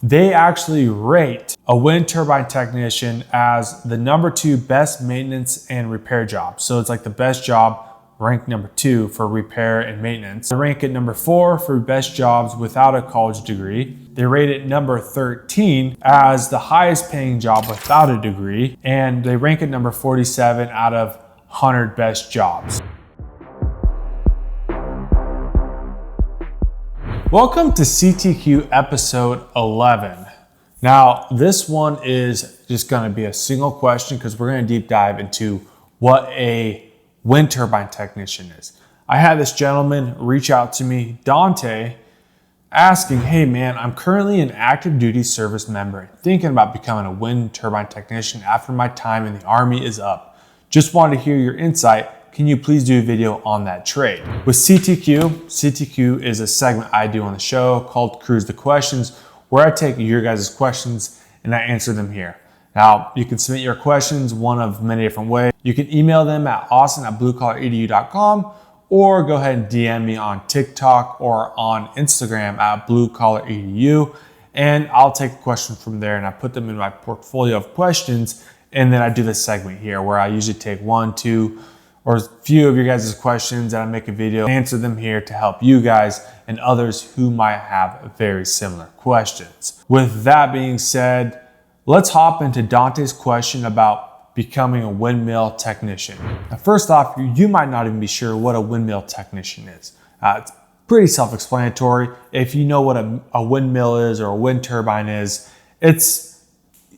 they actually rate a wind turbine technician as the #2 best maintenance and repair job. So it's like the best job ranked #2 for repair and maintenance. They rank it #4 for best jobs without a college degree. They rate it #13 as the highest paying job without a degree. And they rank it #47 out of 100 best jobs. Welcome to CTQ episode 11. Now, this one is just gonna be a single question because we're gonna deep dive into what a wind turbine technician is. I had this gentleman reach out to me, Dante, asking, hey man, I'm currently an active duty service member thinking about becoming a wind turbine technician after my time in the Army is up. Just wanted to hear your insight. Can you please do a video on that trade? With CTQ is a segment I do on the show called Cruise the Questions, where I take your guys' questions and I answer them here. Now, you can submit your questions one of many different ways. You can email them at austin@bluecollaredu.com or go ahead and DM me on TikTok or on Instagram at bluecollaredu, and I'll take the questions from there and I put them in my portfolio of questions, and then I do this segment here where I usually take one, two, or a few of your guys' questions and I make a video, answer them here to help you guys and others who might have very similar questions. With that being said, let's hop into Dante's question about becoming a windmill technician. Now, first off, you might not even be sure what a windmill technician is. It's pretty self-explanatory. If you know what a windmill is or a wind turbine is, it's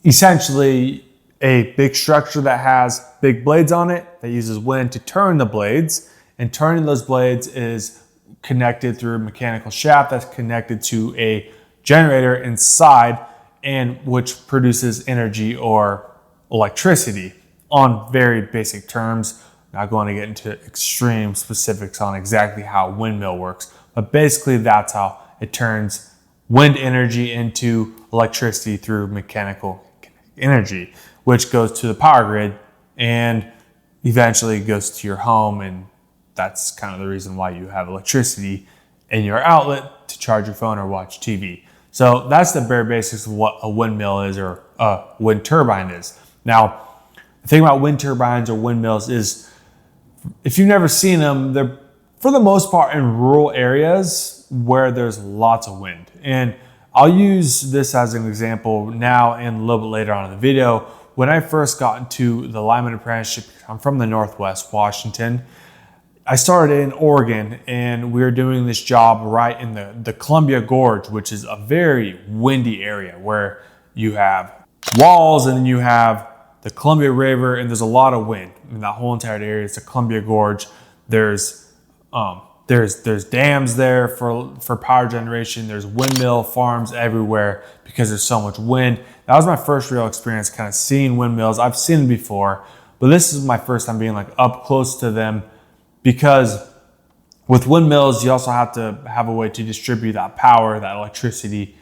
essentially a big structure that has big blades on it that uses wind to turn the blades, and turning those blades is connected through a mechanical shaft that's connected to a generator inside, and which produces energy or electricity on very basic terms. Not going to get into extreme specifics on exactly how a windmill works, but basically that's how it turns wind energy into electricity through mechanical energy, which goes to the power grid and eventually goes to your home. And that's kind of the reason why you have electricity in your outlet to charge your phone or watch TV. So that's the bare basics of what a windmill is or a wind turbine is. Now, the thing about wind turbines or windmills is if you've never seen them, they're for the most part in rural areas where there's lots of wind. And I'll use this as an example now and a little bit later on in the video. When I first got into the lineman apprenticeship, I'm from the Northwest Washington. I started in Oregon and we were doing this job right in the Columbia Gorge, which is a very windy area where you have walls and then you have the Columbia River and there's a lot of wind. In that whole entire area is the Columbia Gorge. There's dams there for power generation. There's windmill farms everywhere because there's so much wind. That was my first real experience kind of seeing windmills. I've seen them before, but this is my first time being like up close to them, because with windmills, you also have to have a way to distribute that power, that electricity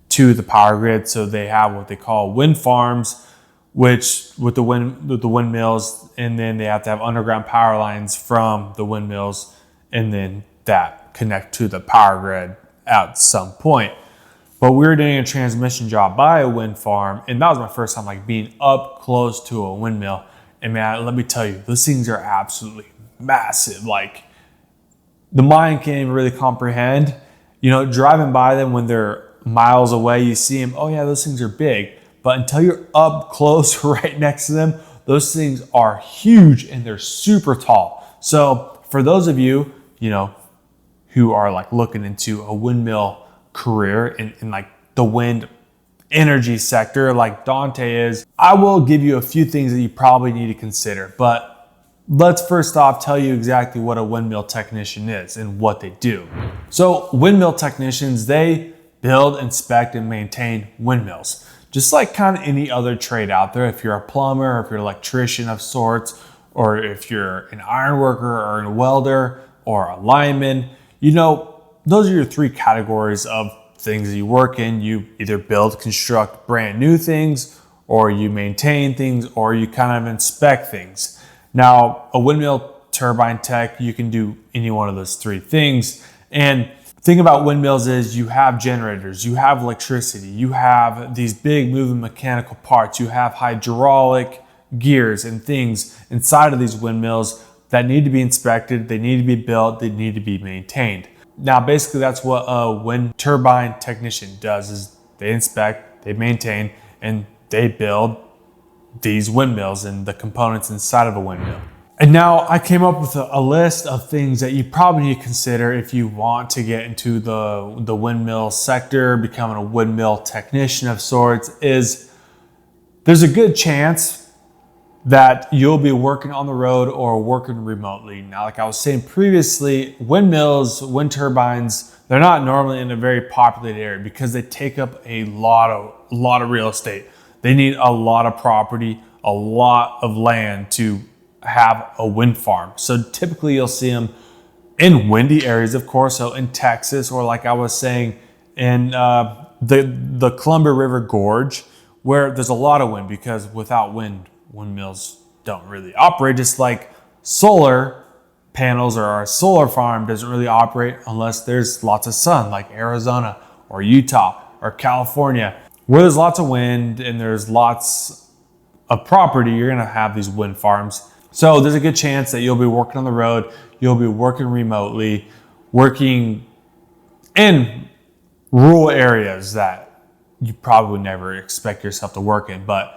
to the power grid. So they have what they call wind farms, which with the windmills, and then they have to have underground power lines from the windmills and then that connect to the power grid at some point. But we were doing a transmission job by a wind farm, and that was my first time like being up close to a windmill. And man, let me tell you, those things are absolutely massive. Like the mind can't even really comprehend. You know, driving by them when they're miles away, you see them, oh yeah, those things are big. But until you're up close right next to them, those things are huge and they're super tall. So for those of you, you know, who are like looking into a windmill career in like the wind energy sector like Dante is, I will give you a few things that you probably need to consider. But let's first off tell you exactly what a windmill technician is and what they do. So windmill technicians, they build, inspect, and maintain windmills. Just like kind of any other trade out there. If you're a plumber, or if you're an electrician of sorts, or if you're an iron worker or a welder or a lineman, you know, those are your three categories of things that you work in. You either build, construct brand new things, or you maintain things, or you kind of inspect things. Now, a windmill turbine tech, you can do any one of those three things. And thing about windmills is you have generators, you have electricity, you have these big moving mechanical parts, you have hydraulic gears and things inside of these windmills that need to be inspected, they need to be built, they need to be maintained. Now, basically that's what a wind turbine technician does, is they inspect, they maintain, and they build these windmills and the components inside of a windmill. And now I came up with a list of things that you probably need to consider if you want to get into the windmill sector, becoming a windmill technician of sorts. Is there's a good chance that you'll be working on the road or working remotely. Now, like I was saying previously, windmills, wind turbines, they're not normally in a very populated area because they take up a lot of real estate. They need a lot of property, a lot of land to have a wind farm. So typically you'll see them in windy areas, of course. So in Texas, or like I was saying, in the Columbia River Gorge, where there's a lot of wind, because without wind, windmills don't really operate. Just like solar panels or our solar farm doesn't really operate unless there's lots of sun, like Arizona or Utah or California, where there's lots of wind and there's lots of property. You're going to have these wind farms. So there's a good chance that you'll be working on the road, you'll be working remotely, working in rural areas that you probably would never expect yourself to work in. But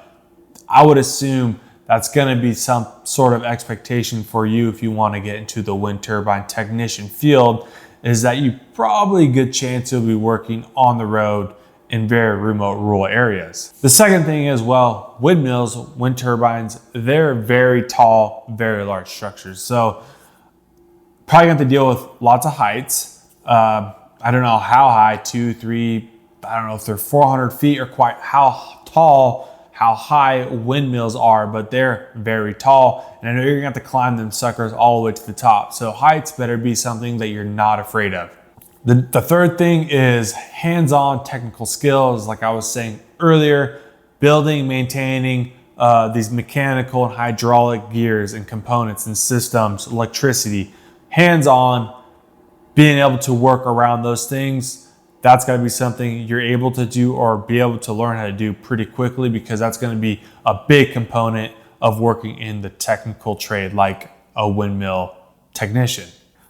I would assume that's going to be some sort of expectation for you if you want to get into the wind turbine technician field, is that you probably a good chance you'll be working on the road in very remote rural areas. The second thing is, well, windmills, wind turbines, they're very tall, very large structures. So probably going to have to deal with lots of heights. I don't know how high, 2, 3, I don't know if they're 400 feet or quite how tall, how high windmills are, but they're very tall. And I know you're gonna have to climb them suckers all the way to the top. So heights better be something that you're not afraid of. The third thing is hands-on technical skills. Like I was saying earlier, building, maintaining these mechanical and hydraulic gears and components and systems, electricity, hands-on, being able to work around those things. That's got to be something you're able to do or be able to learn how to do pretty quickly, because that's going to be a big component of working in the technical trade like a windmill technician.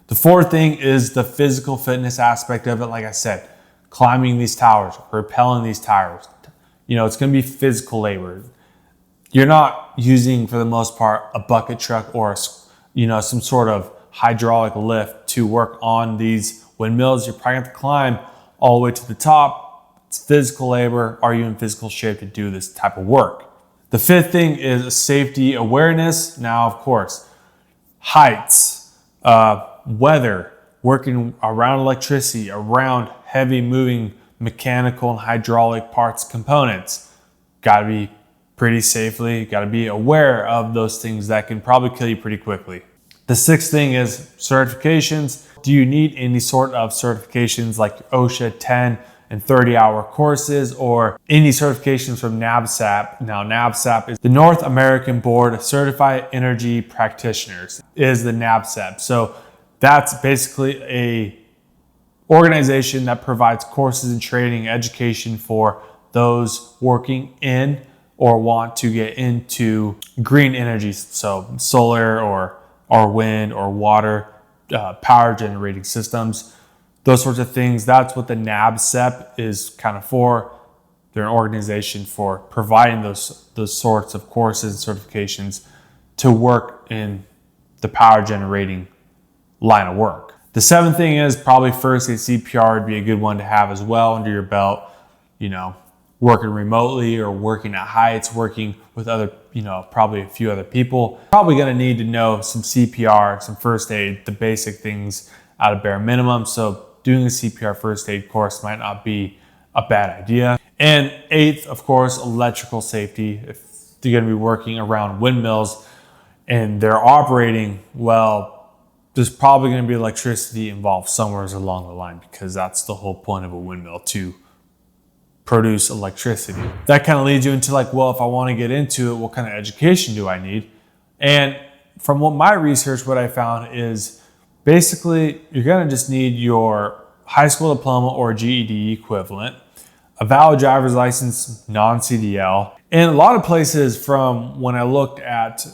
The fourth thing is the physical fitness aspect of it. Like I said, climbing these towers, rappelling these towers, it's going to be physical labor. You're not using, for the most part, a bucket truck or some sort of hydraulic lift to work on these windmills. You're probably going to have to climb all the way to the top. It's physical labor. Are you in physical shape to do this type of work? The fifth thing is safety awareness. Now, of course, heights, weather, working around electricity, around heavy moving mechanical and hydraulic parts, components. Got to be pretty safely, got to be aware of those things that can probably kill you pretty quickly. The sixth thing is certifications. Do you need any sort of certifications like OSHA 10 and 30-hour courses, or any certifications from NABCEP? Now, NABCEP is the North American Board of Certified Energy Practitioners, is the NABCEP. So that's basically a organization that provides courses and training, education for those working in or want to get into green energy. So solar or wind or water, power generating systems, those sorts of things. That's what the NABCEP is kind of for. They're an organization for providing those sorts of courses and certifications to work in the power generating line of work. The seventh thing is probably first aid CPR would be a good one to have as well under your belt. Working remotely or working at heights, working with other, probably a few other people. Probably going to need to know some CPR, some first aid, the basic things at a bare minimum. So doing a CPR first aid course might not be a bad idea. And eighth, of course, electrical safety. If you're going to be working around windmills and they're operating, well, there's probably going to be electricity involved somewhere along the line, because that's the whole point of a windmill, to produce electricity. That kind of leads you into if I want to get into it, what kind of education do I need? And from my research, what I found is basically you're going to just need your high school diploma or GED equivalent, a valid driver's license, non-CDL. And a lot of places, from when I looked at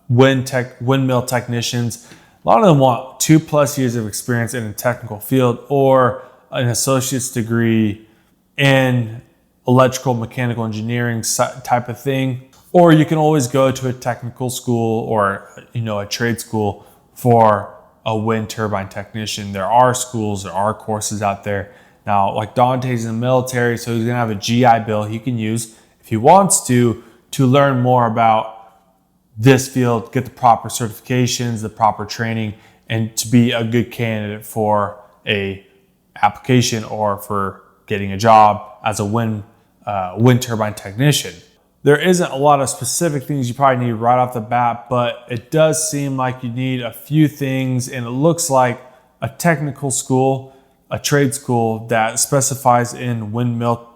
windmill technicians, a lot of them want 2+ years of experience in a technical field or an associate's degree in electrical mechanical engineering type of thing. Or you can always go to a technical school or a trade school for a wind turbine technician. There are schools, there are courses out there. Now, like Dante's in the military, so he's gonna have a GI Bill he can use if he wants to learn more about this field, get the proper certifications, the proper training, and to be a good candidate for a application or for getting a job as a wind turbine technician. There isn't a lot of specific things you probably need right off the bat, but it does seem like you need a few things, and it looks like a technical school, a trade school that specifies in windmill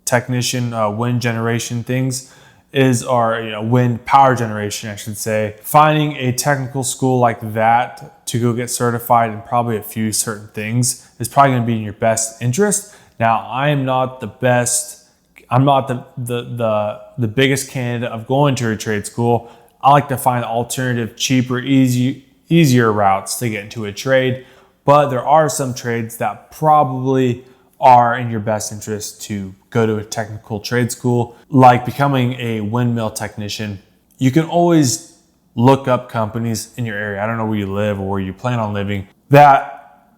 technician, wind generation things wind power generation, I should say. Finding a technical school like that to go get certified in probably a few certain things is probably going to be in your best interest. Now, I am not the best. I'm not the biggest candidate of going to a trade school. I like to find alternative, cheaper, easier routes to get into a trade. But there are some trades that probably are in your best interest to go to a technical trade school, like becoming a windmill technician. You can always look up companies in your area. I don't know where you live or where you plan on living that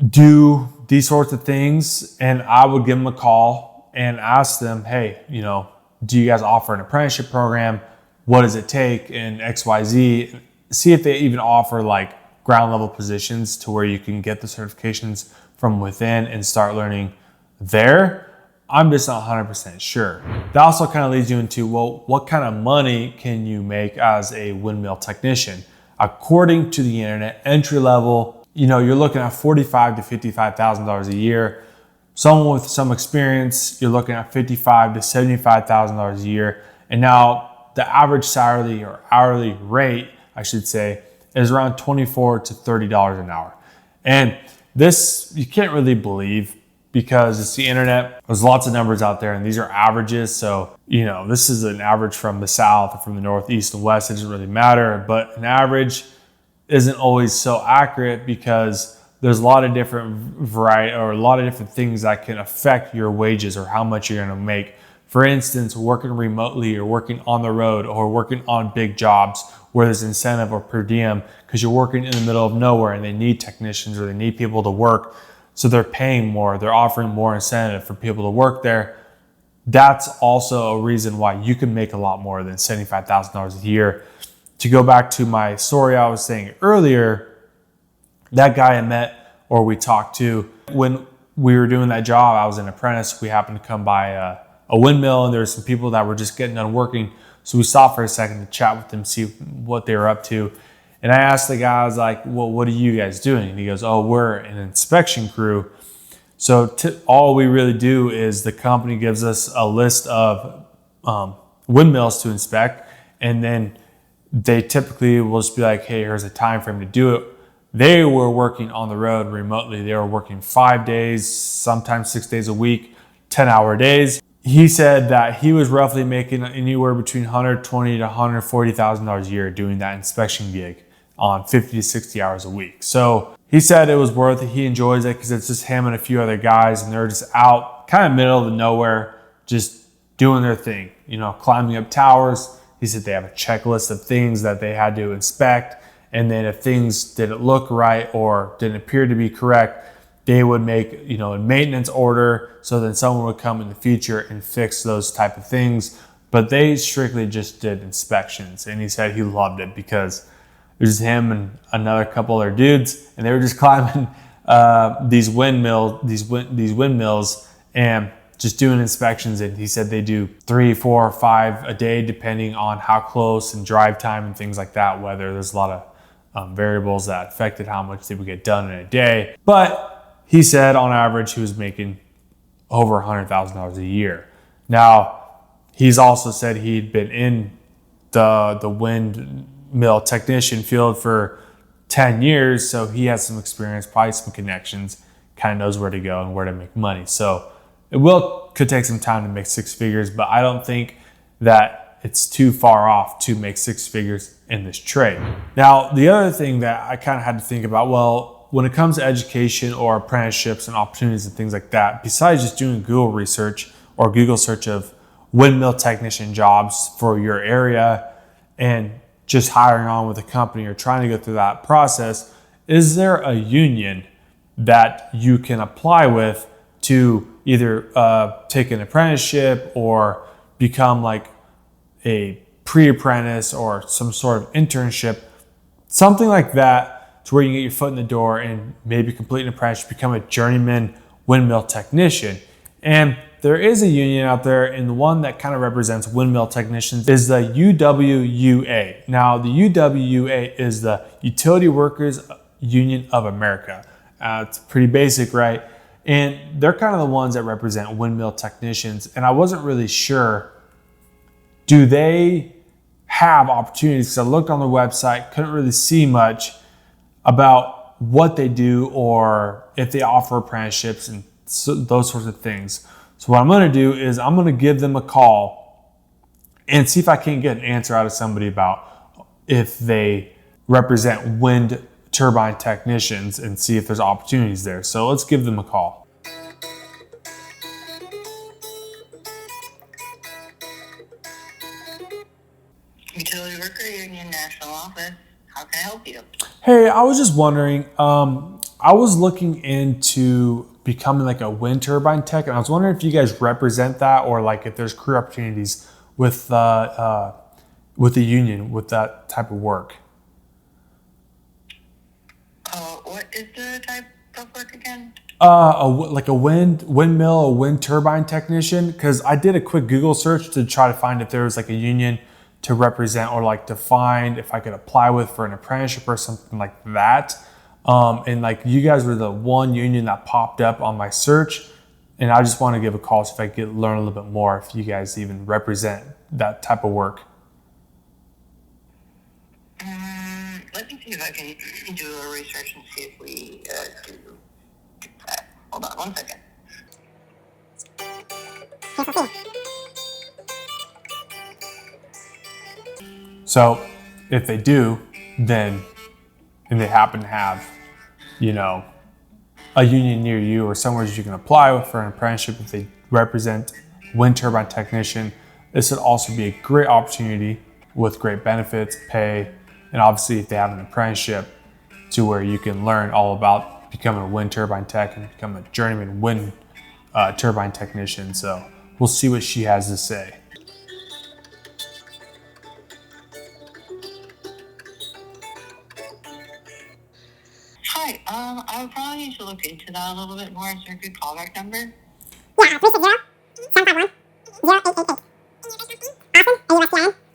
do these sorts of things. And I would give them a call and ask them, hey, do you guys offer an apprenticeship program? What does it take in XYZ? See if they even offer like ground level positions to where you can get the certifications from within and start learning there. I'm just not 100% sure. That also kind of leads you into, well, what kind of money can you make as a windmill technician? According to the internet, entry level, you're looking at $45,000 to $55,000 a year. Someone with some experience, you're looking at $55,000 to $75,000 a year. And now the average salary or hourly rate, I should say, is around $24 to $30 an hour. And this, you can't really believe because it's the internet. There's lots of numbers out there and these are averages. So, this is an average from the South or from the North, East, and West. It doesn't really matter, but an average isn't always so accurate because there's a lot of different variety or a lot of different things that can affect your wages or how much you're going to make. For instance, working remotely or working on the road or working on big jobs where there's incentive or per diem because you're working in the middle of nowhere and they need technicians or they need people to work. So they're paying more, they're offering more incentive for people to work there. That's also a reason why you can make a lot more than $75,000 a year. To go back to my story I was saying earlier, that guy I met or we talked to, when we were doing that job, I was an apprentice. We happened to come by a windmill and there were some people that were just getting done working. So we stopped for a second to chat with them, see what they were up to. And I asked the guy, I was like, well, what are you guys doing? And he goes, oh, we're an inspection crew. So all we really do is the company gives us a list of windmills to inspect. And then they typically will just be like, hey, here's a time frame to do it. They were working on the road remotely. They were working 5 days, sometimes 6 days a week, 10-hour days. He said that he was roughly making anywhere between $120,000 to $140,000 a year doing that inspection gig on 50 to 60 hours a week. So he said it was worth it. He enjoys it because it's just him and a few other guys and they're just out kind of middle of the nowhere, just doing their thing, climbing up towers. He said they have a checklist of things that they had to inspect. And then if things didn't look right or didn't appear to be correct, they would make, a maintenance order. So then someone would come in the future and fix those type of things. But they strictly just did inspections. And he said he loved it because it was him and another couple other dudes. And they were just climbing these windmills and just doing inspections. And he said they do 3, 4, 5 a day, depending on how close and drive time and things like that, whether there's a lot of variables that affected how much they would get done in a day. But he said on average, he was making over $100,000 a year. Now, he's also said he'd been in the windmill technician field for 10 years. So he has some experience, probably some connections. kind of knows where to go and where to make money. So it could take some time to make six figures, but I don't think that it's too far off to make six figures in this trade. Now, the other thing that I kind of had to think about, well, when it comes to education or apprenticeships and opportunities and things like that, besides just doing Google research or Google search of windmill technician jobs for your area and just hiring on with a company or trying to go through that process, is there a union that you can apply with to either take an apprenticeship or become like a pre-apprentice or some sort of internship, something like that, to where you can get your foot in the door and maybe complete an apprenticeship, become a journeyman windmill technician? And there is a union out there, and the one that kind of represents windmill technicians is the UWUA. Now, the UWUA is the Utility Workers Union of America. It's pretty basic, right? And they're kind of the ones that represent windmill technicians. And I wasn't really sure, do they have opportunities? Because I looked on their website, couldn't really see much about what they do or if they offer apprenticeships and those sorts of things. So what I'm going to do is I'm going to give them a call and see if I can get an answer out of somebody about if they represent wind turbine technicians and see if there's opportunities there. So let's give them a call. Utility Worker Union National Office. How can I help you? Hey, I was just wondering, I was looking into becoming like a wind turbine tech, and I was wondering if you guys represent that, or like if there's career opportunities with the union with that type of work. What is the type of work again? Like a windmill, a wind turbine technician. Because I did a quick Google search to try to find if there was like a union to represent, or like to find if I could apply with for an apprenticeship or something like that. And like you guys were the one union that popped up on my search, and I just want to give a call so if I could learn a little bit more if you guys even represent that type of work. Let me see if I can do a research and see if we do that. Hold on 1 second. So if they do, then, and they happen to have, you know, a union near you or somewhere that you can apply with for an apprenticeship, if they represent wind turbine technician, this would also be a great opportunity with great benefits, pay, and obviously if they have an apprenticeship to where you can learn all about becoming a wind turbine tech and become a journeyman wind turbine technician. So we'll see what she has to say. Hi, I would probably need to look into that a little bit more. Is there a good callback number? Yeah, 360-751-0888. Awesome.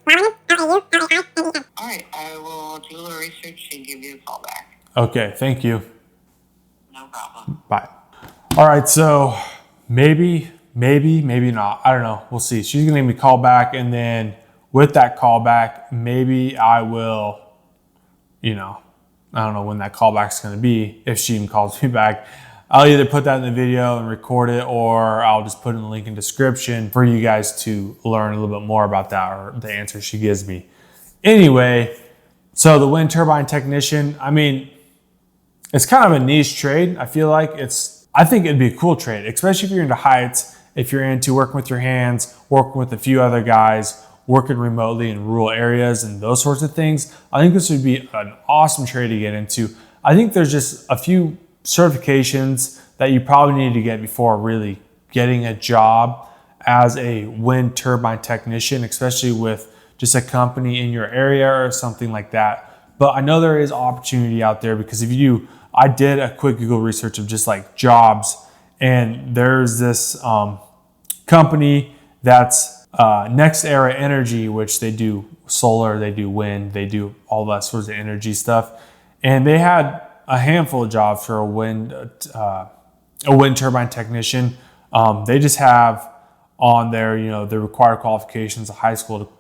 AUSTN, Alright, I will do a little research and give you a call back. Okay, thank you. No problem. Bye. All right, so maybe not. I don't know. We'll see. She's gonna give me a call back, and then with that call back, maybe I will, I don't know when that callback's gonna be, if she even calls me back. I'll either put that in the video and record it, or I'll just put in the link in description for you guys to learn a little bit more about that, or the answer she gives me. Anyway, so the wind turbine technician, I mean, it's kind of a niche trade. I feel like I think it'd be a cool trade, especially if you're into heights, if you're into working with your hands, working with a few other guys, working remotely in rural areas and those sorts of things. I think this would be an awesome trade to get into. I think there's just a few certifications that you probably need to get before really getting a job as a wind turbine technician, especially with just a company in your area or something like that. But I know there is opportunity out there, because if you do, I did a quick Google research of just like jobs, and there's this company that's Next Era Energy, which they do solar, they do wind, they do all that sorts of energy stuff. And they had a handful of jobs for a wind turbine technician. They just have on there, the required qualifications, a high school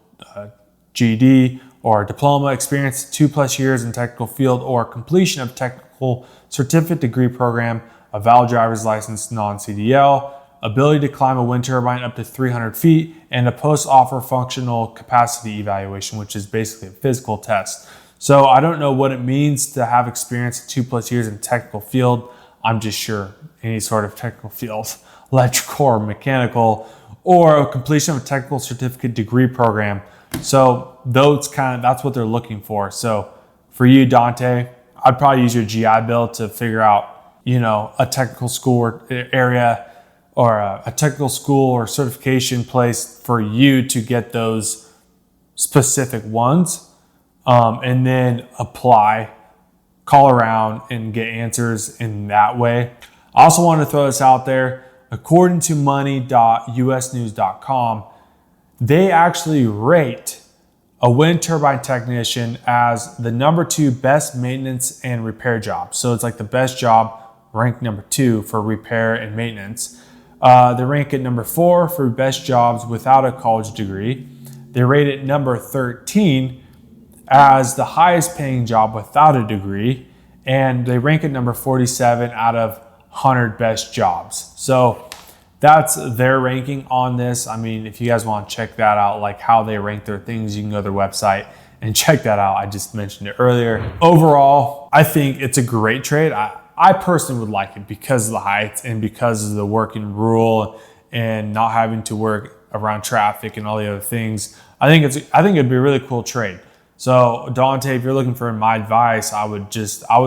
GED or diploma, experience 2+ years in technical field, or completion of technical certificate degree program a valid driver's license, non-CDL, ability to climb a wind turbine up to 300 feet, and a post-offer functional capacity evaluation, which is basically a physical test. So I don't know what it means to have experience in 2+ years in technical field. I'm just sure any sort of technical field, electrical or mechanical, or a completion of a technical certificate degree program. So that's what they're looking for. So for you, Dante, I'd probably use your GI Bill to figure out, a technical school or area, or a technical school or certification place for you to get those specific ones, and then apply, call around, and get answers in that way. I also want to throw this out there. According to money.usnews.com, they actually rate a wind turbine technician as the number 2 best maintenance and repair job. So it's like the best job, ranked number 2 for repair and maintenance. They rank at number 4 for best jobs without a college degree. They rate it number 13 as the highest paying job without a degree. And they rank at number 47 out of 100 best jobs. So that's their ranking on this. I mean, if you guys want to check that out, like how they rank their things, you can go to their website and check that out. I just mentioned it earlier. Overall, I think it's a great trade. I personally would like it because of the heights and because of the work in rural and not having to work around traffic and all the other things. I think it'd be a really cool trade. So Dante, if you're looking for my advice, I would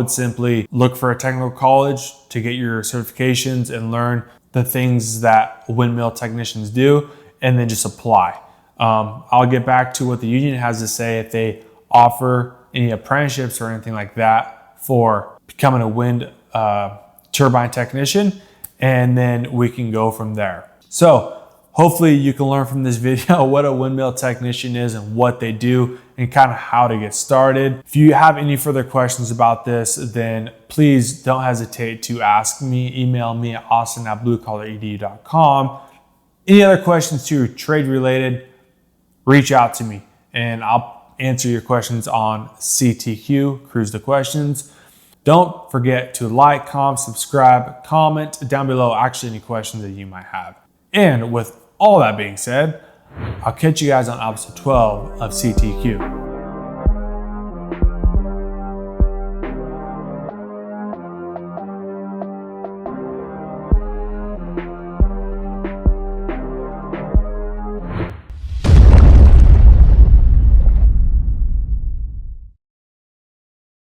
simply look for a technical college to get your certifications and learn the things that windmill technicians do, and then just apply. I'll get back to what the union has to say if they offer any apprenticeships or anything like that for becoming a wind turbine technician, and then we can go from there. So hopefully you can learn from this video what a windmill technician is and what they do and kind of how to get started. If you have any further questions about this, then please don't hesitate to ask me. Email me at austin@bluecollaredu.com. Any other questions too, trade related, reach out to me and I'll answer your questions on CTQ, Cruise the Questions. Don't forget to like, subscribe, comment down below actually any questions that you might have. And with all that being said, I'll catch you guys on episode 12 of CTQ.